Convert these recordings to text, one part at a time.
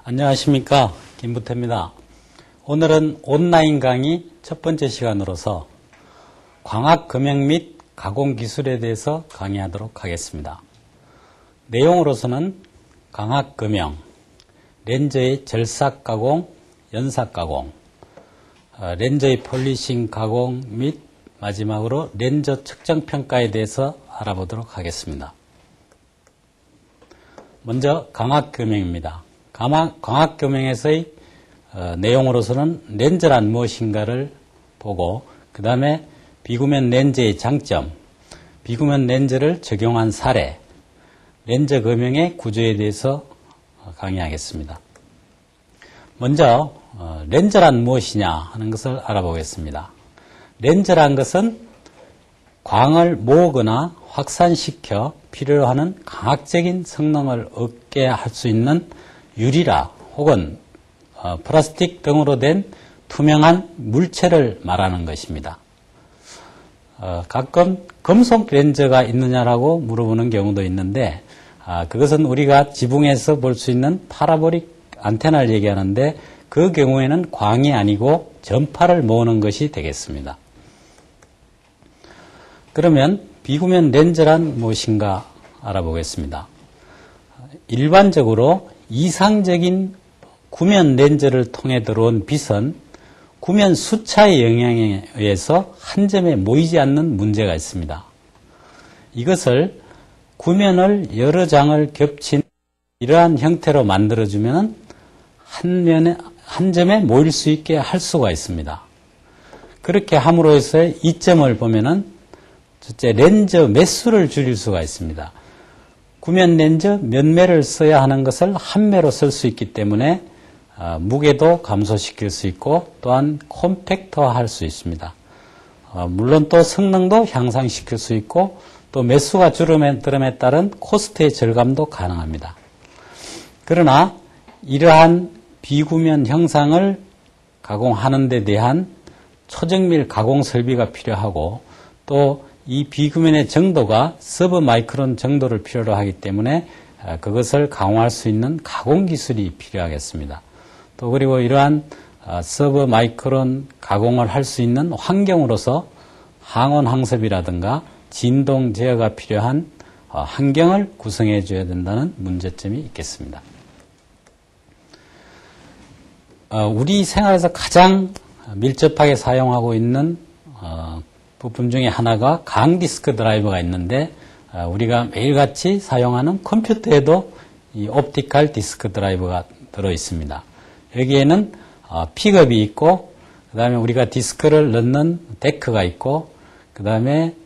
안녕하십니까, 김부태입니다. 오늘은 온라인 강의 첫 번째 시간으로서 광학금형 및 가공기술에 대해서 강의하도록 하겠습니다. 내용으로서는 광학금형, 렌즈의 절삭가공, 연삭가공, 렌즈의 폴리싱 가공 및 마지막으로 렌즈 측정평가에 대해서 알아보도록 하겠습니다. 먼저 광학금형입니다. 광학금형에서의 내용으로서는 렌즈란 무엇인가를 보고 그 다음에 비구면 렌즈의 장점, 비구면 렌즈를 적용한 사례, 렌즈 금형의 구조에 대해서 강의하겠습니다. 먼저 렌즈란 무엇이냐 하는 것을 알아보겠습니다. 렌즈란 것은 광을 모으거나 확산시켜 필요로 하는 광학적인 성능을 얻게 할 수 있는 유리라 혹은 플라스틱 등으로 된 투명한 물체를 말하는 것입니다. 가끔 금속 렌즈가 있느냐라고 물어보는 경우도 있는데 그것은 우리가 지붕에서 볼 수 있는 파라보릭 안테나를 얘기하는데 그 경우에는 광이 아니고 전파를 모으는 것이 되겠습니다. 그러면 비구면 렌즈란 무엇인가 알아보겠습니다. 일반적으로 이상적인 구면 렌즈를 통해 들어온 빛은 구면 수차의 영향에 의해서 한 점에 모이지 않는 문제가 있습니다. 이것을 구면을 여러 장을 겹친 이러한 형태로 만들어주면 한 점에 모일 수 있게 할 수가 있습니다. 그렇게 함으로 해서 이점을 보면은 첫째 렌즈 매수를 줄일 수가 있습니다. 구면 렌즈 몇 매를 써야 하는 것을 한 매로 쓸 수 있기 때문에 무게도 감소시킬 수 있고 또한 콤팩터화할 수 있습니다. 물론 또 성능도 향상시킬 수 있고 또 매수가 줄음에 따른 코스트의 절감도 가능합니다. 그러나 이러한 비구면 형상을 가공하는 데 대한 초정밀 가공 설비가 필요하고 또 이 비구면의 정도가 서브 마이크론 정도를 필요로 하기 때문에 그것을 강화할 수 있는 가공 기술이 필요하겠습니다. 또 그리고 이러한 서브 마이크론 가공을 할 수 있는 환경으로서 항온 항습이라든가 진동 제어가 필요한 환경을 구성해 줘야 된다는 문제점이 있겠습니다. 우리 생활에서 가장 밀접하게 사용하고 있는 부품 중에 하나가 강디스크 드라이버가 있는데 우리가 매일같이 사용하는 컴퓨터에도 이 옵티컬 디스크 드라이버가 들어 있습니다. 여기에는 픽업이 있고 그 다음에 우리가 디스크를 넣는 데크가 있고 그 다음에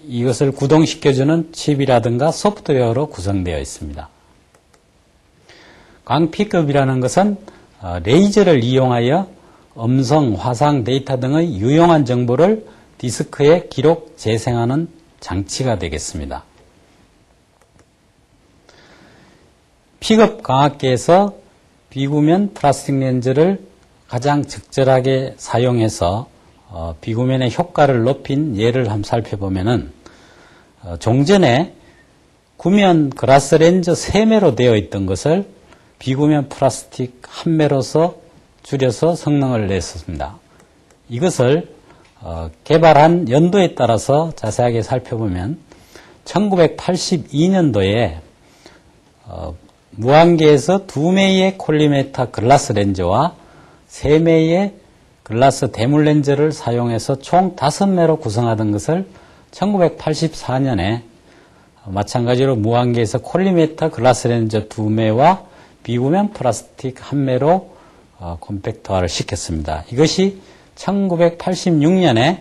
이것을 구동시켜주는 칩이라든가 소프트웨어로 구성되어 있습니다. 광 픽업이라는 것은 레이저를 이용하여 음성, 화상, 데이터 등의 유용한 정보를 디스크에 기록, 재생하는 장치가 되겠습니다. 픽업 광학계에서 비구면 플라스틱 렌즈를 가장 적절하게 사용해서 비구면의 효과를 높인 예를 한번 살펴보면은 종전에 구면 글라스 렌즈 3매로 되어 있던 것을 비구면 플라스틱 1매로서 줄여서 성능을 냈습니다. 이것을 개발한 연도에 따라서 자세하게 살펴보면 1982년도에 무한계에서 2매의 콜리메타 글라스 렌즈와 3매의 글라스 대물 렌즈를 사용해서 총 5매로 구성하던 것을 1984년에 마찬가지로 무한계에서 콜리메타 글라스 렌즈 2매와 비구면 플라스틱 1매로 콤팩터화를 시켰습니다. 이것이 1986년에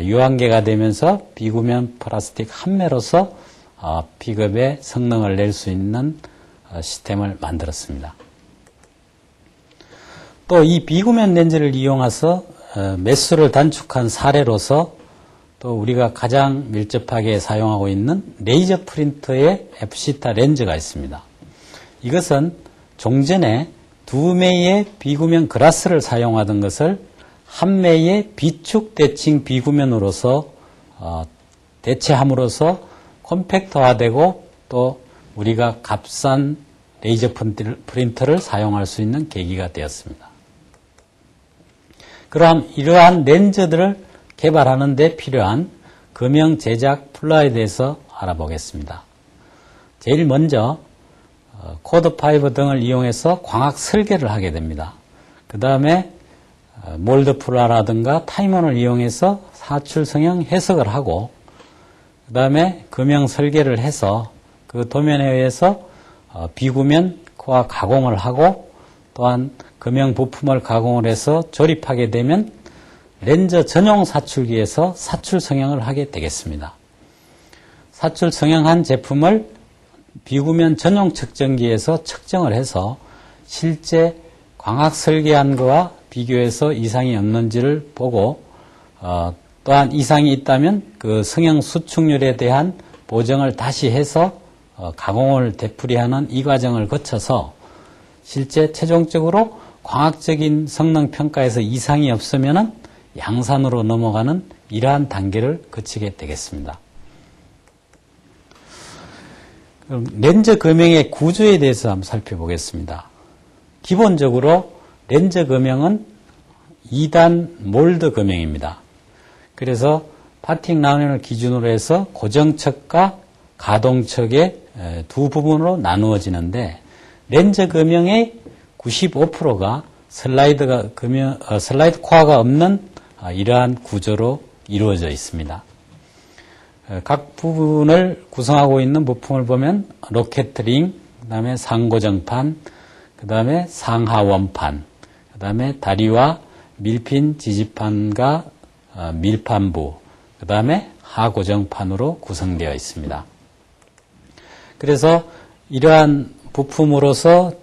유한계가 되면서 비구면 플라스틱 1매로서 픽업의 성능을 낼 수 있는 시스템을 만들었습니다. 또 이 비구면 렌즈를 이용해서 매수를 단축한 사례로서 또 우리가 가장 밀접하게 사용하고 있는 레이저 프린터의 FC타 렌즈가 있습니다. 이것은 종전에 2매의 비구면 글라스를 사용하던 것을 1매의 비축 대칭 비구면으로서 대체함으로써 콤팩터화되고 또 우리가 값싼 레이저 프린터를 사용할 수 있는 계기가 되었습니다. 그럼 이러한 렌즈들을 개발하는 데 필요한 금형 제작 플로어에 대해서 알아보겠습니다. 제일 먼저 코드5 등을 이용해서 광학 설계를 하게 됩니다. 그 다음에 몰드 플로어라든가 타이머를 이용해서 사출 성형 해석을 하고 그 다음에 금형 설계를 해서 그 도면에 의해서 비구면 코어 가공을 하고 또한 금형 부품을 가공을 해서 조립하게 되면 렌즈 전용 사출기에서 사출 성형을 하게 되겠습니다. 사출 성형한 제품을 비구면 전용 측정기에서 측정을 해서 실제 광학 설계한 것과 비교해서 이상이 없는지를 보고 또한 이상이 있다면 그 성형 수축률에 대한 보정을 다시 해서 가공을 되풀이하는 이 과정을 거쳐서 실제 최종적으로 광학적인 성능 평가에서 이상이 없으면 양산으로 넘어가는 이러한 단계를 거치게 되겠습니다. 그럼 렌즈 금형의 구조에 대해서 한번 살펴보겠습니다. 기본적으로 렌즈 금형은 2단 몰드 금형입니다. 그래서 파팅 라운을 기준으로 해서 고정측과 가동측의 두 부분으로 나누어지는데 렌즈 금형의 95%가 슬라이드 코어가 없는 이러한 구조로 이루어져 있습니다. 각 부분을 구성하고 있는 부품을 보면 로켓링, 그 다음에 상고정판, 그 다음에 상하원판, 그 다음에 다리와 밀핀 지지판과 밀판부, 그 다음에 하고정판으로 구성되어 있습니다. 그래서 이러한 부품으로서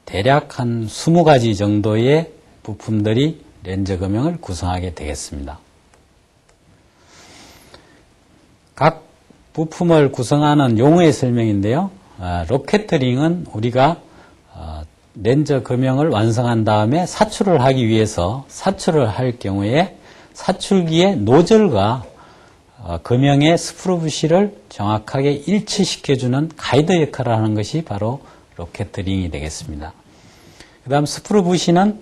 대략 한 20가지 정도의 부품들이 렌즈 금형을 구성하게 되겠습니다. 각 부품을 구성하는 용어의 설명인데요. 로켓링은 우리가 렌즈 금형을 완성한 다음에 사출을 하기 위해서 사출을 할 경우에 사출기의 노즐과 금형의 스프루 부시를 정확하게 일치시켜주는 가이드 역할을 하는 것이 바로 로켓링이 되겠습니다. 그 다음 스프루 부시는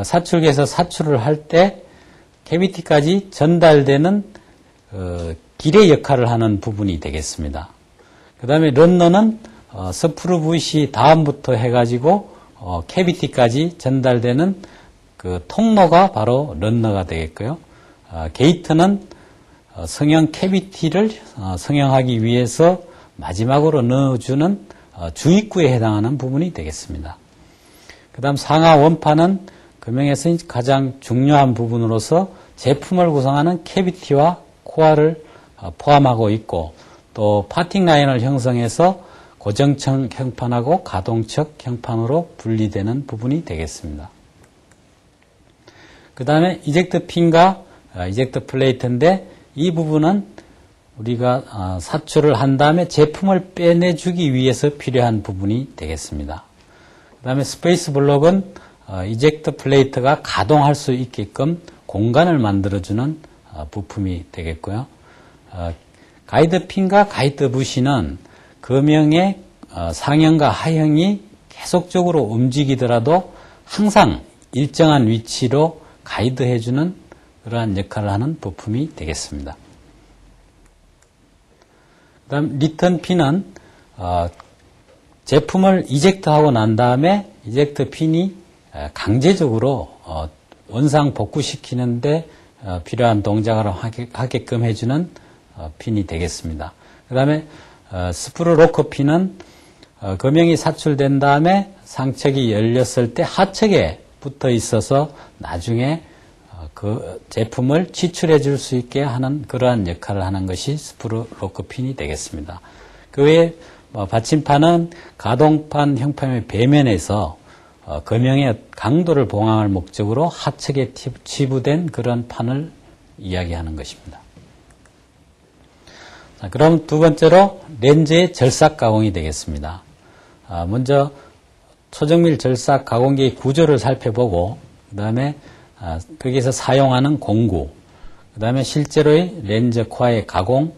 사출기에서 사출을 할 때 캐비티까지 전달되는 길의 역할을 하는 부분이 되겠습니다. 그 다음에 런너는 스프루 부시 다음부터 해가지고 캐비티까지 전달되는 그 통로가 바로 런너가 되겠고요. 게이트는 성형 캐비티를 성형하기 위해서 마지막으로 넣어주는 주입구에 해당하는 부분이 되겠습니다. 그 다음 상하 원판은 금형에서 가장 중요한 부분으로서 제품을 구성하는 캐비티와 코어를 포함하고 있고 또 파팅 라인을 형성해서 고정층 형판하고 가동측 형판으로 분리되는 부분이 되겠습니다. 그 다음에 이젝트 핀과 이젝트 플레이트인데 이 부분은 우리가 사출을 한 다음에 제품을 빼내주기 위해서 필요한 부분이 되겠습니다. 그 다음에 스페이스 블록은 이젝트 플레이트가 가동할 수 있게끔 공간을 만들어주는 부품이 되겠고요. 가이드 핀과 가이드 부시는 금형의 상형과 하형이 계속적으로 움직이더라도 항상 일정한 위치로 가이드해주는 그러한 역할을 하는 부품이 되겠습니다. 그 다음 리턴 핀은 제품을 이젝트하고 난 다음에 이젝트 핀이 강제적으로 원상 복구시키는데 필요한 동작을 하게끔 해주는 핀이 되겠습니다. 그 다음에 스프루 로커 핀은 금형이 사출된 다음에 상측이 열렸을 때 하측에 붙어 있어서 나중에 그 제품을 치출해 줄 수 있게 하는 그러한 역할을 하는 것이 스프루 로커 핀이 되겠습니다. 그 외에 받침판은 가동판 형편의 배면에서 금형의 강도를 보강할 목적으로 하측에 치부된 그런 판을 이야기하는 것입니다. 자, 그럼 두 번째로 렌즈의 절삭 가공이 되겠습니다. 먼저 초정밀 절삭 가공기의 구조를 살펴보고 그 다음에 거기에서 사용하는 공구, 그 다음에 실제로의 렌즈 코어의 가공,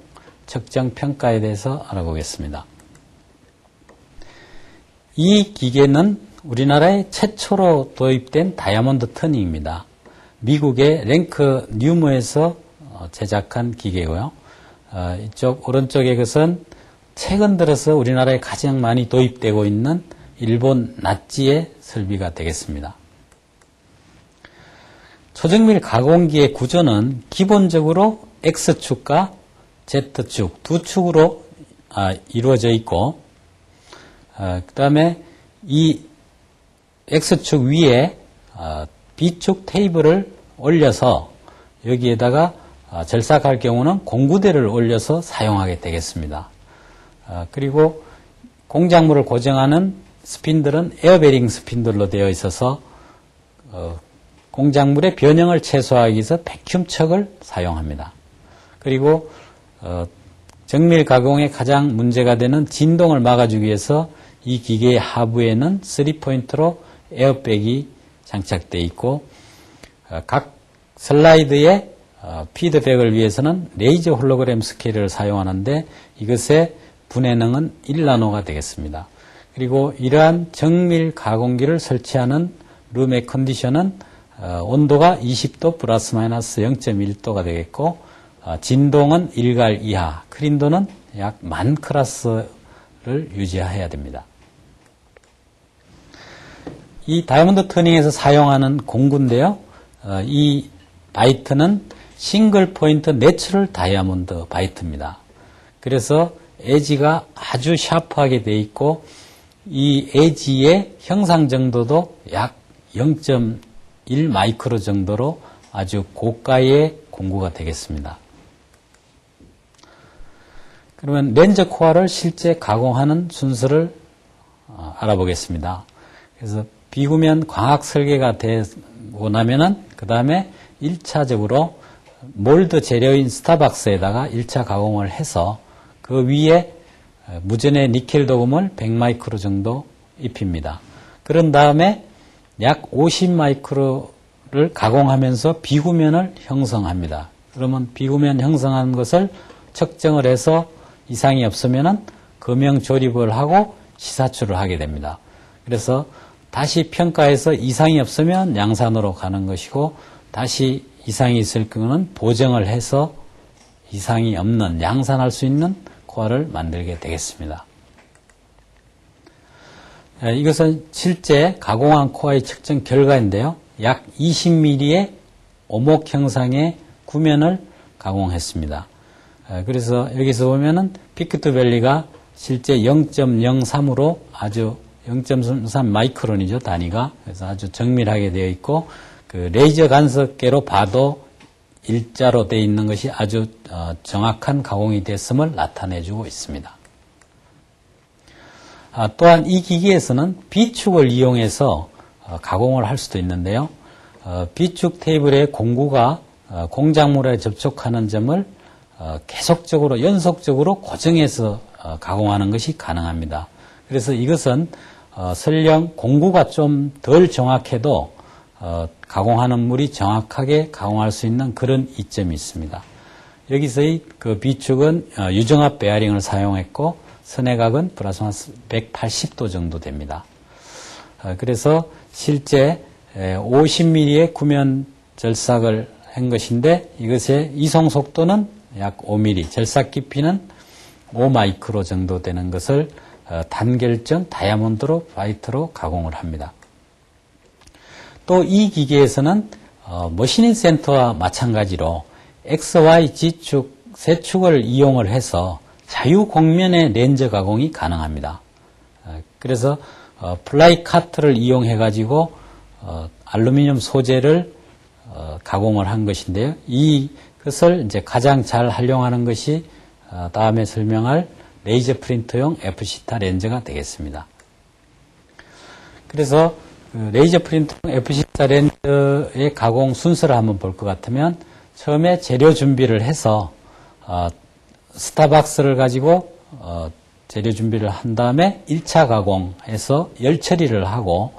측정 평가에 대해서 알아보겠습니다. 이 기계는 우리나라에 최초로 도입된 다이아몬드 터닝입니다. 미국의 랭크 뉴머에서 제작한 기계고요. 이쪽 오른쪽에 것은 최근 들어서 우리나라에 가장 많이 도입되고 있는 일본 나치의 설비가 되겠습니다. 초정밀 가공기의 구조는 기본적으로 X축과 Z축 두 축으로 이루어져 있고, 그 다음에 이 X축 위에 B축 테이블을 올려서 여기에다가 절삭할 경우는 공구대를 올려서 사용하게 되겠습니다. 그리고 공작물을 고정하는 스핀들은 에어베링 스핀들로 되어 있어서 공작물의 변형을 최소화하기 위해서 백큐음척을 사용합니다. 그리고 정밀 가공에 가장 문제가 되는 진동을 막아주기 위해서 이 기계의 하부에는 3포인트로 에어백이 장착되어 있고, 각 슬라이드의 피드백을 위해서는 레이저 홀로그램 스케일을 사용하는데 이것의 분해능은 1나노가 되겠습니다. 그리고 이러한 정밀 가공기를 설치하는 룸의 컨디션은 온도가 20도 플러스 마이너스 0.1도가 되겠고, 진동은 1갈 이하, 크린도는 약 10,000클래스를 유지해야 됩니다. 이 다이아몬드 터닝에서 사용하는 공구인데요. 이 바이트는 싱글 포인트 내추럴 다이아몬드 바이트입니다. 그래서 에지가 아주 샤프하게 되어 있고, 이 에지의 형상 정도도 약 0.1 마이크로 정도로 아주 고가의 공구가 되겠습니다. 그러면 렌저 코어를 실제 가공하는 순서를 알아보겠습니다. 그래서 비구면 광학 설계가 되고 나면은 그 다음에 1차적으로 몰드 재료인 스타박스에다가 1차 가공을 해서 그 위에 무전의 니켈 도금을 100마이크로 정도 입힙니다. 그런 다음에 약 50마이크로를 가공하면서 비구면을 형성합니다. 그러면 비구면 형성한 것을 측정을 해서 이상이 없으면은 금형 조립을 하고 시사출을 하게 됩니다. 그래서 다시 평가해서 이상이 없으면 양산으로 가는 것이고, 다시 이상이 있을 경우는 보정을 해서 이상이 없는 양산할 수 있는 코어를 만들게 되겠습니다. 이것은 실제 가공한 코어의 측정 결과인데요. 약 20mm의 오목 형상의 구면을 가공했습니다. 그래서 여기서 보면은 피크투 밸리가 실제 0.03으로 아주 0.3 마이크론이죠, 단위가. 그래서 아주 정밀하게 되어 있고, 그 레이저 간섭계로 봐도 일자로 되어 있는 것이 아주 정확한 가공이 됐음을 나타내주고 있습니다. 또한 이 기기에서는 B축을 이용해서 가공을 할 수도 있는데요. B축 테이블의 공구가 공작물에 접촉하는 점을 계속적으로 연속적으로 고정해서 가공하는 것이 가능합니다. 그래서 이것은 설령 공구가 좀 덜 정확해도 가공하는 물이 정확하게 가공할 수 있는 그런 이점이 있습니다. 여기서의 그 B축은 유정압 베어링을 사용했고, 선회각은 플러스 마이너스 180도 정도 됩니다. 그래서 실제 50mm의 구면 절삭을 한 것인데, 이것의 이송 속도는 약 5mm, 절삭 깊이는 5마이크로 정도 되는 것을 단결점 다이아몬드로 바이트로 가공을 합니다. 또 이 기계에서는 머신인 센터와 마찬가지로 X, Y, G축 세 축을 이용을 해서 자유 곡면의 렌저 가공이 가능합니다. 그래서 플라이 카트를 이용해 가지고 알루미늄 소재를 가공을 한 것인데요. 이것을 이제 가장 잘 활용하는 것이 다음에 설명할 레이저 프린터용 FC타 렌즈가 되겠습니다. 그래서 레이저 프린터용 FC타 렌즈의 가공 순서를 한번 볼 것 같으면, 처음에 재료 준비를 해서 스타박스를 가지고 재료 준비를 한 다음에 1차 가공해서 열 처리를 하고,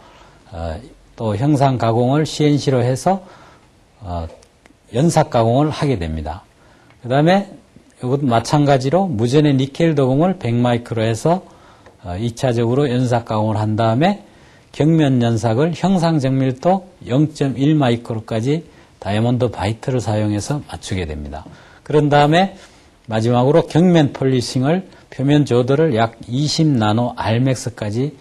또 형상 가공을 CNC로 해서 연삭 가공을 하게 됩니다. 그 다음에 이것도 마찬가지로 무전의 니켈 도금을 100마이크로 해서 2차적으로 연삭 가공을 한 다음에 경면 연삭을 형상 정밀도 0.1 마이크로까지 다이아몬드 바이트를 사용해서 맞추게 됩니다. 그런 다음에 마지막으로 경면 폴리싱을 표면 조도를 약 20 나노 알맥스까지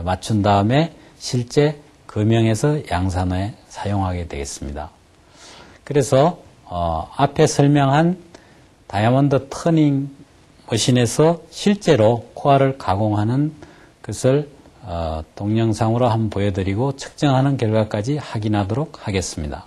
맞춘 다음에 실제 금형에서 양산화에 사용하게 되겠습니다. 그래서 앞에 설명한 다이아몬드 터닝 머신에서 실제로 코알을 가공하는 것을 동영상으로 한번 보여드리고 측정하는 결과까지 확인하도록 하겠습니다.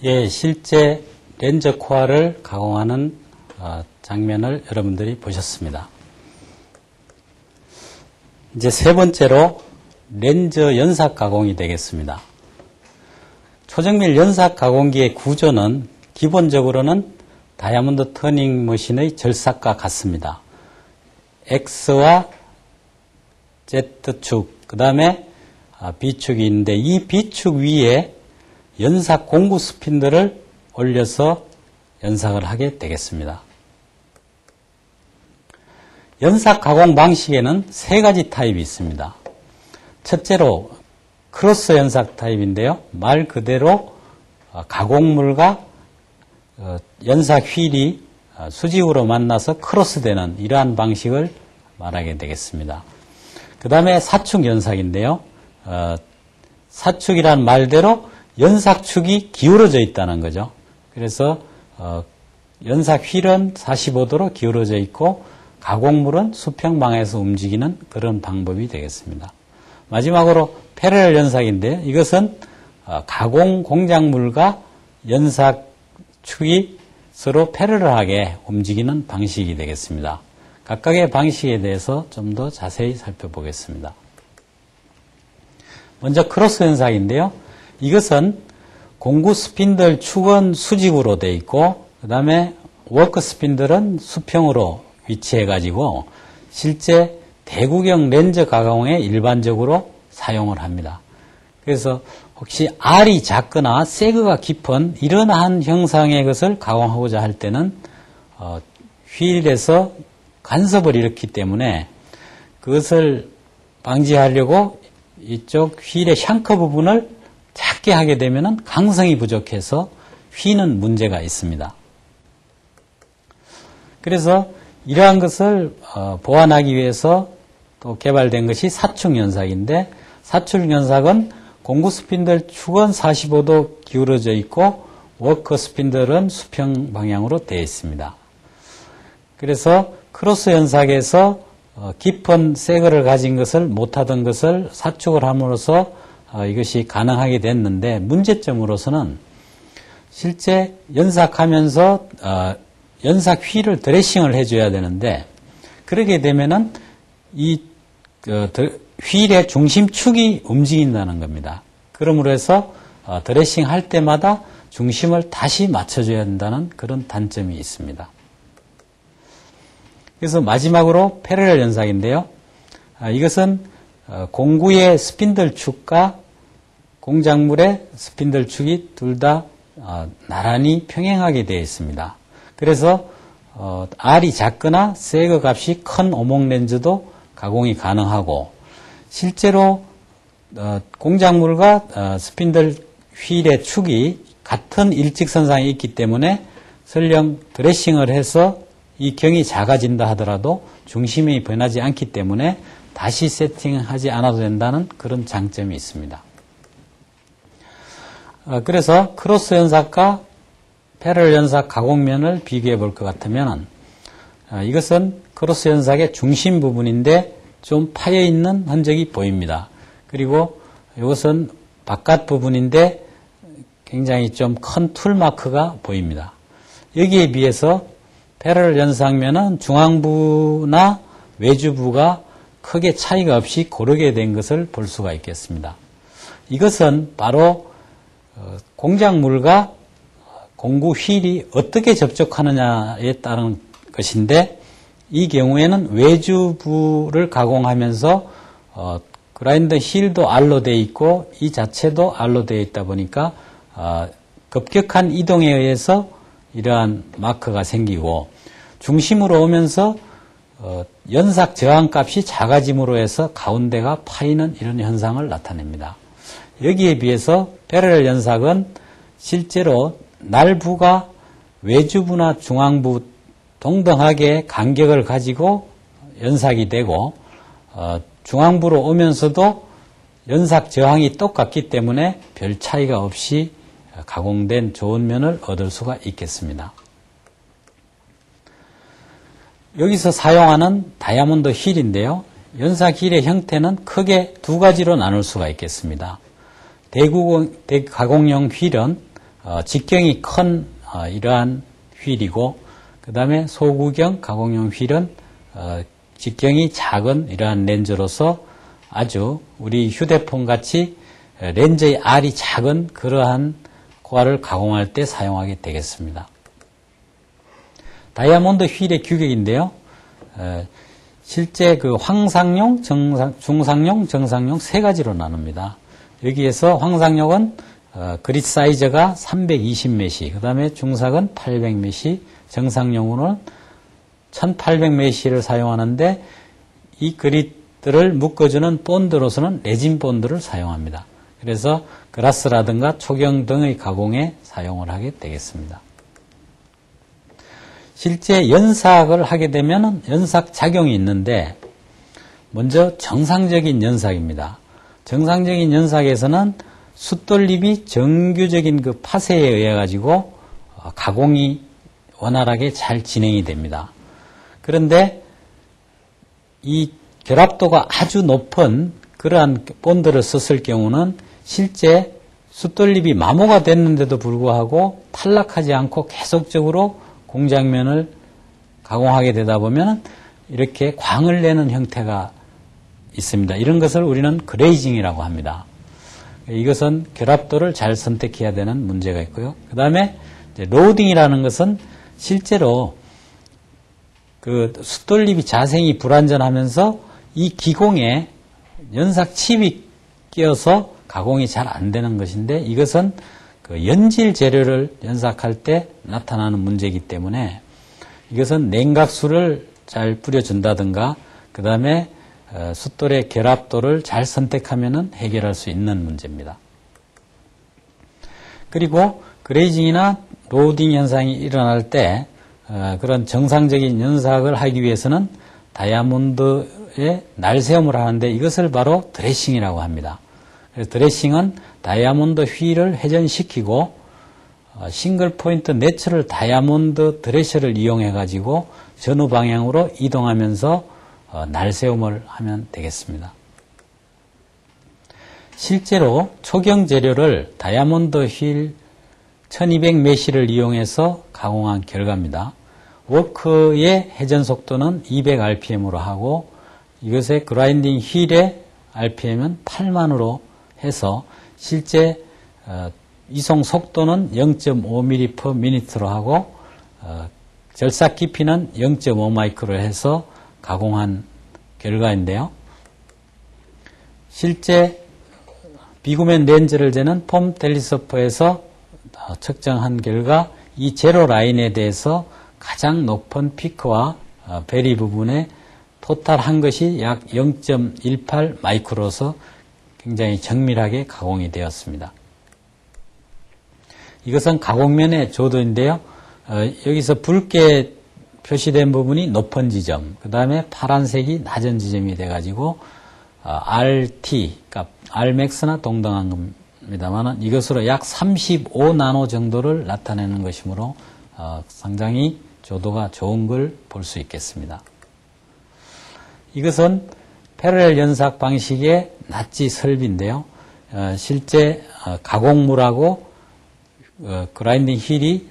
예, 실제 렌저 코어를 가공하는 장면을 여러분들이 보셨습니다. 이제 세 번째로 렌저 연삭 가공이 되겠습니다. 초정밀 연삭 가공기의 구조는 기본적으로는 다이아몬드 터닝 머신의 절삭과 같습니다. X와 Z축, 그 다음에 B축이 있는데 이 B축 위에 연삭 공구 스핀들을 올려서 연삭을 하게 되겠습니다. 연삭 가공 방식에는 세 가지 타입이 있습니다. 첫째로 크로스 연삭 타입인데요. 말 그대로 가공물과 연삭 휠이 수직으로 만나서 크로스되는 이러한 방식을 말하게 되겠습니다. 그 다음에 사축 연삭인데요. 사축이란 말대로 연삭축이 기울어져 있다는 거죠. 그래서 연삭 휠은 45도로 기울어져 있고 가공물은 수평방에서 움직이는 그런 방법이 되겠습니다. 마지막으로 패러렐 연삭인데 이것은 가공 공작물과 연삭축이 서로 패러렐하게 움직이는 방식이 되겠습니다. 각각의 방식에 대해서 좀 더 자세히 살펴보겠습니다. 먼저 크로스 연삭인데요. 이것은 공구 스핀들 축은 수직으로 되어 있고 그 다음에 워크 스핀들은 수평으로 위치해 가지고 실제 대구경 렌저 가공에 일반적으로 사용을 합니다. 그래서 혹시 R이 작거나 세그가 깊은 이러한 형상의 것을 가공하고자 할 때는 휠에서 간섭을 일으키기 때문에 그것을 방지하려고 이쪽 휠의 샹크 부분을 작게 하게 되면 강성이 부족해서 휘는 문제가 있습니다. 그래서 이러한 것을 보완하기 위해서 또 개발된 것이 사축 연삭인데 사축 연삭은 공구 스핀들 축은 45도 기울어져 있고 워커 스핀들은 수평 방향으로 되어 있습니다. 그래서 크로스 연삭에서 깊은 세그를 가진 것을 못하던 것을 사축을 함으로써 이것이 가능하게 됐는데 문제점으로서는 실제 연삭하면서 연삭 휠을 드레싱을 해줘야 되는데 그러게 되면은 이 휠의 중심축이 움직인다는 겁니다. 그러므로 해서 드레싱 할 때마다 중심을 다시 맞춰줘야 한다는 그런 단점이 있습니다. 그래서 마지막으로 패러렐 연삭인데요. 이것은 공구의 스핀들 축과 공작물의 스핀들 축이 둘 다 나란히 평행하게 되어 있습니다. 그래서 R이 작거나 세그 값이 큰 오목 렌즈도 가공이 가능하고 실제로 공작물과 스핀들 휠의 축이 같은 일직선상에 있기 때문에 설령 드레싱을 해서 이 경이 작아진다 하더라도 중심이 변하지 않기 때문에 다시 세팅하지 않아도 된다는 그런 장점이 있습니다. 그래서 크로스 연삭과 패러렐 연삭 가공면을 비교해 볼 것 같으면 이것은 크로스 연삭의 중심 부분인데 좀 파여 있는 흔적이 보입니다. 그리고 이것은 바깥 부분인데 굉장히 좀 큰 툴 마크가 보입니다. 여기에 비해서 패러렐 연삭면은 중앙부나 외주부가 크게 차이가 없이 고르게 된 것을 볼 수가 있겠습니다. 이것은 바로 공작물과 공구 휠이 어떻게 접촉하느냐에 따른 것인데 이 경우에는 외주부를 가공하면서 그라인더 힐도 R로 되어 있고 이 자체도 R로 되어 있다 보니까 급격한 이동에 의해서 이러한 마크가 생기고 중심으로 오면서 연삭 저항값이 작아짐으로 해서 가운데가 파이는 이런 현상을 나타냅니다. 여기에 비해서 패러렐 연삭은 실제로 날부가 외주부나 중앙부 동등하게 간격을 가지고 연삭이 되고 중앙부로 오면서도 연삭 저항이 똑같기 때문에 별 차이가 없이 가공된 좋은 면을 얻을 수가 있겠습니다. 여기서 사용하는 다이아몬드 휠인데요. 연삭 휠의 형태는 크게 두 가지로 나눌 수가 있겠습니다. 대가공용 휠은 직경이 큰 이러한 휠이고, 그 다음에 소구경 가공용 휠은 직경이 작은 이러한 렌즈로서 아주 우리 휴대폰 같이 렌즈의 알이 작은 그러한 코알을 가공할 때 사용하게 되겠습니다. 다이아몬드 휠의 규격인데요. 실제 그 황상용, 중상용, 정상용 세 가지로 나눕니다. 여기에서 황상용은 그릿 사이즈가 320메시, 그 다음에 중삭은 800메시, 정상용으로는 1800메시를 사용하는데 이 그릿들을 묶어주는 본드로서는 레진 본드를 사용합니다. 그래서 글라스라든가 초경 등의 가공에 사용을 하게 되겠습니다. 실제 연삭을 하게 되면 연삭 작용이 있는데 먼저 정상적인 연삭입니다. 정상적인 연삭에서는 숫돌립이 정규적인 그 파쇄에 의해 가지고 가공이 원활하게 잘 진행이 됩니다. 그런데 이 결합도가 아주 높은 그러한 본드를 썼을 경우는 실제 숫돌립이 마모가 됐는데도 불구하고 탈락하지 않고 계속적으로 공장면을 가공하게 되다 보면 이렇게 광을 내는 형태가 있습니다. 이런 것을 우리는 그레이징이라고 합니다. 이것은 결합도를 잘 선택해야 되는 문제가 있고요. 그 다음에 로딩이라는 것은 실제로 그 숫돌립이 자생이 불완전하면서 이 기공에 연삭 칩이 끼어서 가공이 잘 안 되는 것인데 이것은 그 연질 재료를 연삭할 때 나타나는 문제이기 때문에 이것은 냉각수를 잘 뿌려준다든가 그 다음에 숫돌의 결합도를 잘 선택하면 해결할 수 있는 문제입니다. 그리고 그레이징이나 로딩 현상이 일어날 때 그런 정상적인 연삭을 하기 위해서는 다이아몬드에 날세움을 하는데 이것을 바로 드레싱이라고 합니다. 그래서 드레싱은 다이아몬드 휠을 회전시키고 싱글 포인트 내추럴 다이아몬드 드레셔를 이용해 가지고 전후 방향으로 이동하면서 날세움을 하면 되겠습니다. 실제로 초경 재료를 다이아몬드 휠 1200메시를 이용해서 가공한 결과입니다. 워크의 회전 속도는 200rpm으로 하고 이것의 그라인딩 휠의 rpm은 8만으로 해서 실제 이송 속도는 0.5mm/min으로 하고 절삭 깊이는 0.5마이크로 해서 가공한 결과인데요. 실제 비구면 렌즈를 재는 폼 텔리스코프에서 측정한 결과 이 제로 라인에 대해서 가장 높은 피크와 베리 부분에 토탈한 것이 약 0.18 마이크로서 굉장히 정밀하게 가공이 되었습니다. 이것은 가공면의 조도인데요. 여기서 붉게 표시된 부분이 높은 지점, 그 다음에 파란색이 낮은 지점이 돼가지고 RT, 그러니까 Rmax나 동등한 겁니다만 이것으로 약 35나노 정도를 나타내는 것이므로 상당히 조도가 좋은 걸 볼 수 있겠습니다. 이것은 패러렐 연삭 방식의 낫지 설비인데요. 실제 가공물하고 그라인딩 휠이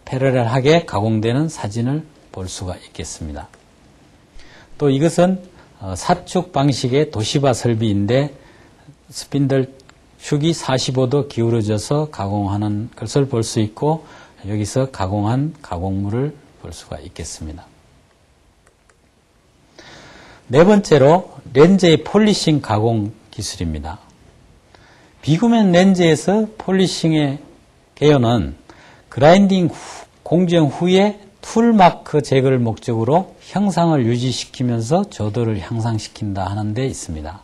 패러렐하게 가공되는 사진을 볼 수가 있겠습니다. 또 이것은 사축 방식의 도시바 설비인데 스핀들 축이 45도 기울어져서 가공하는 것을 볼 수 있고 여기서 가공한 가공물을 볼 수가 있겠습니다. 네 번째로 렌즈의 폴리싱 가공 기술입니다. 비구면 렌즈에서 폴리싱의 개요는 그라인딩 공정 후에 툴마크 제거를 목적으로 형상을 유지시키면서 조도를 향상시킨다 하는 데 있습니다.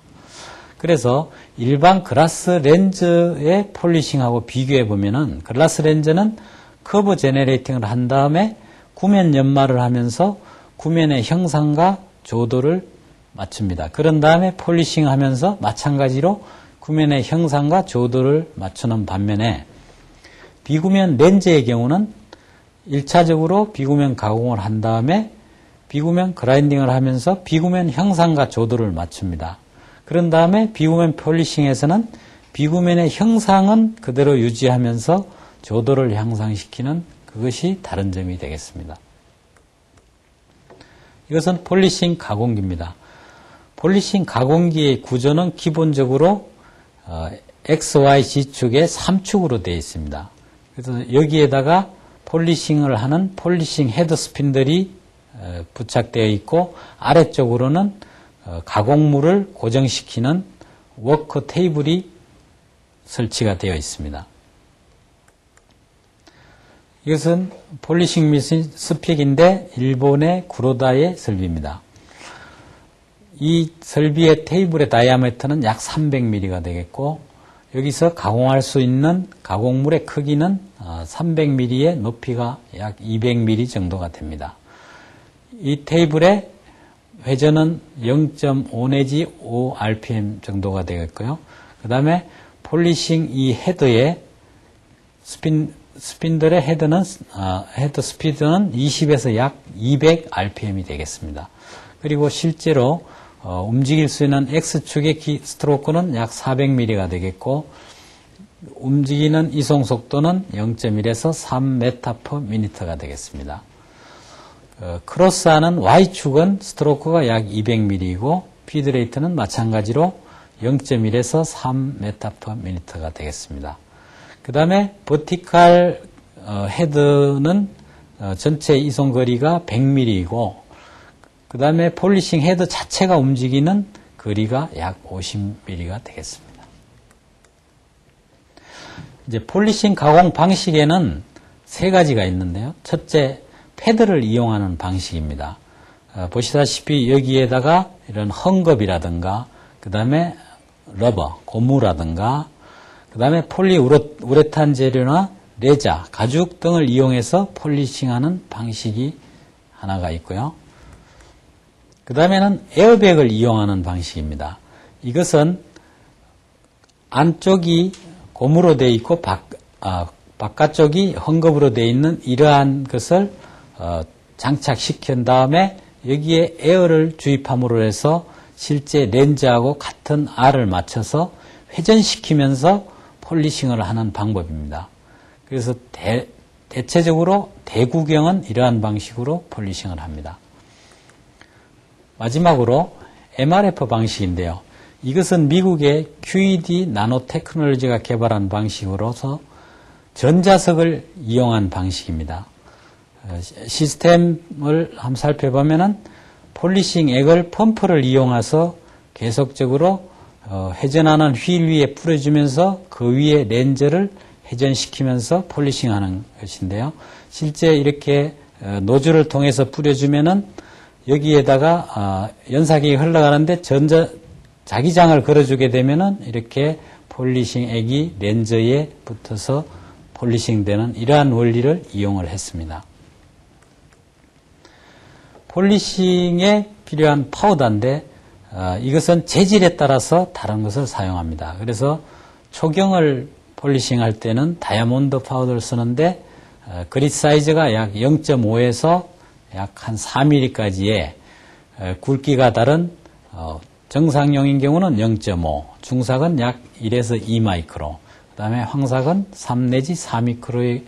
그래서 일반 글라스 렌즈의 폴리싱하고 비교해 보면은 글라스 렌즈는 커브 제너레이팅을 한 다음에 구면 연마를 하면서 구면의 형상과 조도를 맞춥니다. 그런 다음에 폴리싱 하면서 마찬가지로 구면의 형상과 조도를 맞추는 반면에 비구면 렌즈의 경우는 1차적으로 비구면 가공을 한 다음에 비구면 그라인딩을 하면서 비구면 형상과 조도를 맞춥니다. 그런 다음에 비구면 폴리싱에서는 비구면의 형상은 그대로 유지하면서 조도를 향상시키는 그것이 다른 점이 되겠습니다. 이것은 폴리싱 가공기입니다. 폴리싱 가공기의 구조는 기본적으로 XYZ축의 3축으로 되어 있습니다. 그래서 여기에다가 폴리싱을 하는 폴리싱 헤드 스핀들이 부착되어 있고 아래쪽으로는 가공물을 고정시키는 워크 테이블이 설치가 되어 있습니다. 이것은 폴리싱 미신 스픽인데 일본의 구로다의 설비입니다. 이 설비의 테이블의 다이아미터는 약 300mm가 되겠고 여기서 가공할 수 있는 가공물의 크기는 300mm의 높이가 약 200mm 정도가 됩니다. 이 테이블의 회전은 0.5 내지 5 rpm 정도가 되겠고요. 그 다음에 폴리싱 이 헤드의 스핀들의 헤드 스피드는 20에서 약 200 rpm이 되겠습니다. 그리고 실제로 움직일 수 있는 X축의 스트로크는 약 400mm가 되겠고 움직이는 이송 속도는 0.1에서 3m/min가 되겠습니다. 크로스하는 Y축은 스트로크가 약 200mm이고 피드레이트는 마찬가지로 0.1에서 3m/min가 되겠습니다. 그 다음에 버티칼 헤드는 전체 이송 거리가 100mm이고 그 다음에 폴리싱 헤드 자체가 움직이는 거리가 약 50mm가 되겠습니다. 이제 폴리싱 가공 방식에는 세 가지가 있는데요. 첫째, 패드를 이용하는 방식입니다. 보시다시피 여기에다가 이런 헝겊이라든가 그 다음에 러버, 고무라든가 그 다음에 폴리우레탄 재료나 레자, 가죽 등을 이용해서 폴리싱하는 방식이 하나가 있고요. 그 다음에는 에어백을 이용하는 방식입니다. 이것은 안쪽이 고무로 되어 있고 바깥쪽이 헝겊으로 되어 있는 이러한 것을 장착시킨 다음에 여기에 에어를 주입함으로 해서 실제 렌즈하고 같은 R을 맞춰서 회전시키면서 폴리싱을 하는 방법입니다. 그래서 대체적으로 대구경은 이러한 방식으로 폴리싱을 합니다. 마지막으로 MRF 방식인데요. 이것은 미국의 QED 나노테크놀로지가 개발한 방식으로서 전자석을 이용한 방식입니다. 시스템을 한번 살펴보면은 폴리싱 액을 펌프를 이용해서 계속적으로 회전하는 휠 위에 뿌려주면서 그 위에 렌즈를 회전시키면서 폴리싱하는 것인데요. 실제 이렇게 노즐을 통해서 뿌려주면은 여기에다가 연사기가 흘러가는데 자기장을 걸어주게 되면은 이렇게 폴리싱 액이 렌즈에 붙어서 폴리싱되는 이러한 원리를 이용을 했습니다. 폴리싱에 필요한 파우더인데 이것은 재질에 따라서 다른 것을 사용합니다. 그래서 초경을 폴리싱할 때는 다이아몬드 파우더를 쓰는데 그릿 사이즈가 약 0.5에서 약 한 4mm까지의 굵기가 다른 정상용인 경우는 0.5, 중삭은 약 1에서 2마이크로, 그 다음에 황삭은 3 내지 4미크로의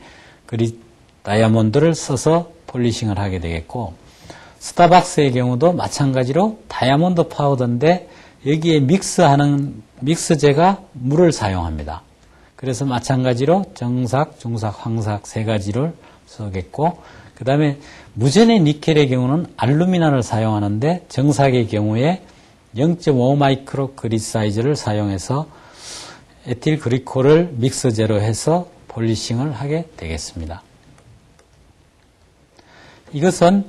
그릿 다이아몬드를 써서 폴리싱을 하게 되겠고 스타벅스의 경우도 마찬가지로 다이아몬드 파우더인데 여기에 믹스제가 물을 사용합니다. 그래서 마찬가지로 정삭, 중삭, 황삭 세 가지를 쓰겠고 그 다음에 무전의 니켈의 경우는 알루미늄을 사용하는데 정삭의 경우에 0.5 마이크로 그릿 사이즈를 사용해서 에틸 그리콜을 믹스제로 해서 폴리싱을 하게 되겠습니다. 이것은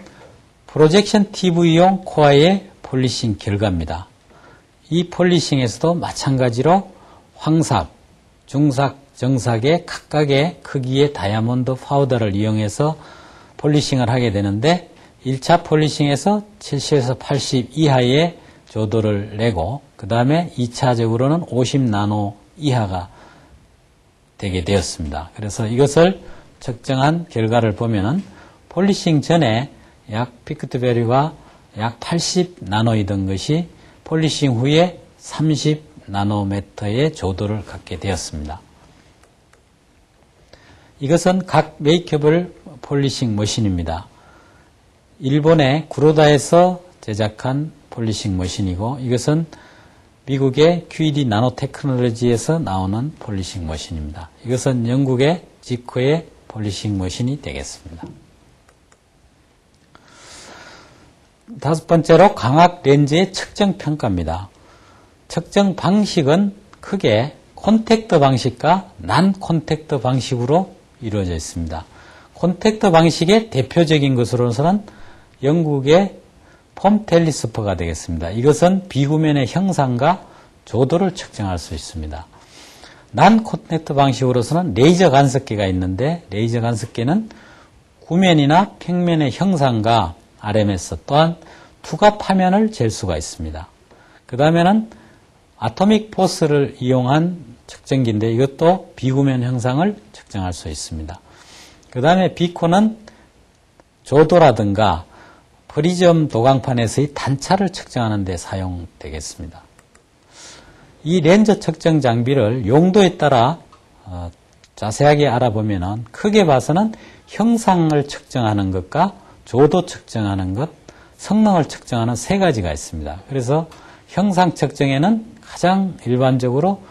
프로젝션 TV용 코어의 폴리싱 결과입니다. 이 폴리싱에서도 마찬가지로 황삭, 중삭, 정삭의 각각의 크기의 다이아몬드 파우더를 이용해서 폴리싱을 하게 되는데 1차 폴리싱에서 70에서 80 이하의 조도를 내고 그 다음에 2차적으로는 50나노 이하가 되게 되었습니다. 그래서 이것을 측정한 결과를 보면은 폴리싱 전에 약 피크트 밸류가 약 80나노이던 것이 폴리싱 후에 30나노미터의 조도를 갖게 되었습니다. 이것은 각 메이크업을 폴리싱 머신입니다. 일본의 구로다에서 제작한 폴리싱 머신이고 이것은 미국의 QED 나노테크놀로지에서 나오는 폴리싱 머신입니다. 이것은 영국의 지코의 폴리싱 머신이 되겠습니다. 다섯 번째로 광학 렌즈의 측정 평가입니다. 측정 방식은 크게 콘택트 방식과 난 콘택트 방식으로 이루어져 있습니다. 콘택트 방식의 대표적인 것으로서는 영국의 폼 텔리스코프가 되겠습니다. 이것은 비구면의 형상과 조도를 측정할 수 있습니다. 난 콘택트 방식으로서는 레이저 간섭기가 있는데 레이저 간섭기는 구면이나 평면의 형상과 RMS 또한 투과 파면을 잴 수가 있습니다. 그 다음에는 아토믹 포스를 이용한 측정기인데 이것도 비구면 형상을 측정할 수 있습니다. 그 다음에 비코는 조도라든가 프리즘 도광판에서의 단차를 측정하는 데 사용되겠습니다. 이 렌즈 측정 장비를 용도에 따라 자세하게 알아보면 크게 봐서는 형상을 측정하는 것과 조도 측정하는 것, 성능을 측정하는 세 가지가 있습니다. 그래서 형상 측정에는 가장 일반적으로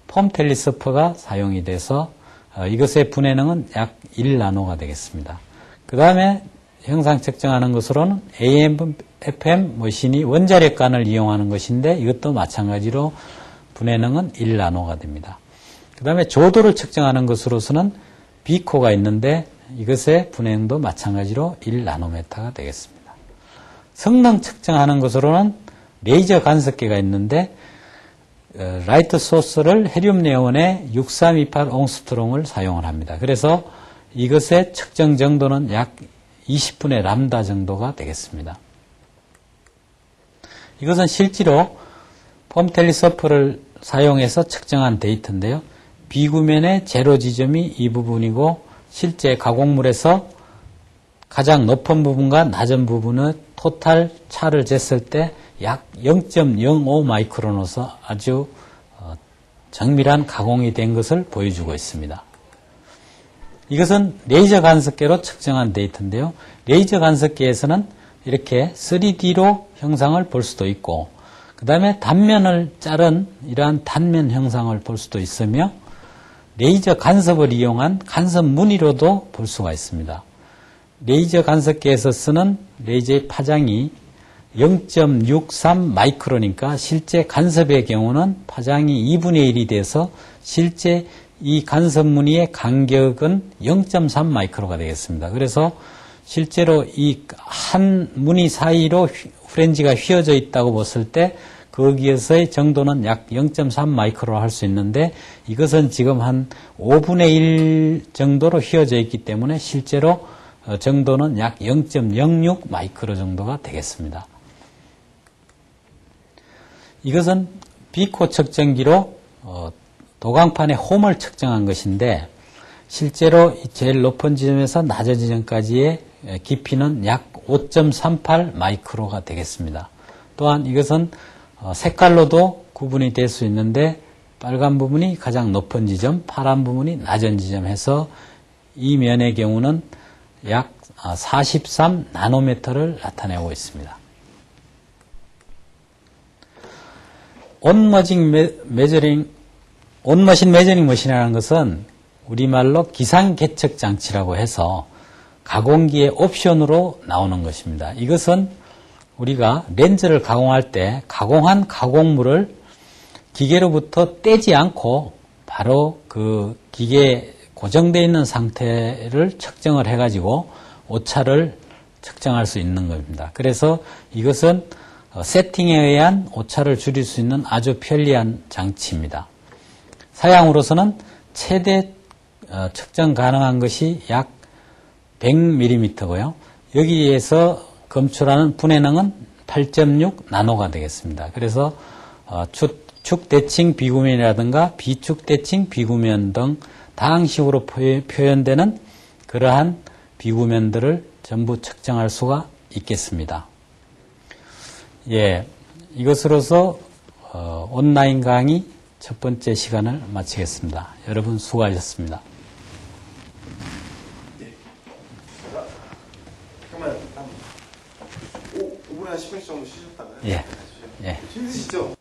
폼 텔리스코프가 사용이 돼서 이것의 분해능은 약 1나노가 되겠습니다. 그 다음에 형상 측정하는 것으로는 AM, FM 머신이 원자력관을 이용하는 것인데 이것도 마찬가지로 분해능은 1나노가 됩니다. 그 다음에 조도를 측정하는 것으로서는 비코가 있는데 이것의 분해능도 마찬가지로 1나노메타가 되겠습니다. 성능 측정하는 것으로는 레이저 간섭기가 있는데 라이트 소스를 헤리움 네온의 6328 옹스트롱을 사용을 합니다. 그래서 이것의 측정 정도는 약 20분의 람다 정도가 되겠습니다. 이것은 실제로 폼 텔리스코프를 사용해서 측정한 데이터인데요. 비구면의 제로 지점이 이 부분이고 실제 가공물에서 가장 높은 부분과 낮은 부분의 토탈 차를 쟀을 때 약 0.05 마이크론으로서 아주 정밀한 가공이 된 것을 보여주고 있습니다. 이것은 레이저 간섭기로 측정한 데이터인데요. 레이저 간섭기에서는 이렇게 3D로 형상을 볼 수도 있고 그 다음에 단면을 자른 이러한 단면 형상을 볼 수도 있으며 레이저 간섭을 이용한 간섭 무늬로도 볼 수가 있습니다. 레이저 간섭기에서 쓰는 레이저의 파장이 0.63 마이크로니까 실제 간섭의 경우는 파장이 2분의 1이 돼서 실제 이 간섭 무늬의 간격은 0.3 마이크로가 되겠습니다. 그래서 실제로 이 한 무늬 사이로 프렌지가 휘어져 있다고 봤을 때 거기에서의 정도는 약 0.3 마이크로로 할 수 있는데 이것은 지금 한 5분의 1 정도로 휘어져 있기 때문에 실제로 정도는 약 0.06 마이크로 정도가 되겠습니다. 이것은 비코 측정기로 도광판의 홈을 측정한 것인데 실제로 제일 높은 지점에서 낮은 지점까지의 깊이는 약 5.38 마이크로가 되겠습니다. 또한 이것은 색깔로도 구분이 될 수 있는데 빨간 부분이 가장 높은 지점, 파란 부분이 낮은 지점 해서 이 면의 경우는 약 43 나노미터를 나타내고 있습니다. 온머신 메저링 머신이라는 것은 우리말로 기상계측 장치라고 해서 가공기의 옵션으로 나오는 것입니다. 이것은 우리가 렌즈를 가공할 때 가공한 가공물을 기계로부터 떼지 않고 바로 그 기계에 고정되어 있는 상태를 측정을 해가지고 오차를 측정할 수 있는 겁니다. 그래서 이것은 세팅에 의한 오차를 줄일 수 있는 아주 편리한 장치입니다. 사양으로서는 최대 측정 가능한 것이 약 100mm고요. 여기에서 검출하는 분해능은 8.6 나노가 되겠습니다. 그래서 축대칭 비구면이라든가 비축대칭 비구면 등 다항식으로 표현되는 그러한 비구면들을 전부 측정할 수가 있겠습니다. 예, 이것으로서 온라인 강의 첫 번째 시간을 마치겠습니다. 여러분 수고하셨습니다. 10초 정도 쉬셨다가 예. 예. 힘드시죠?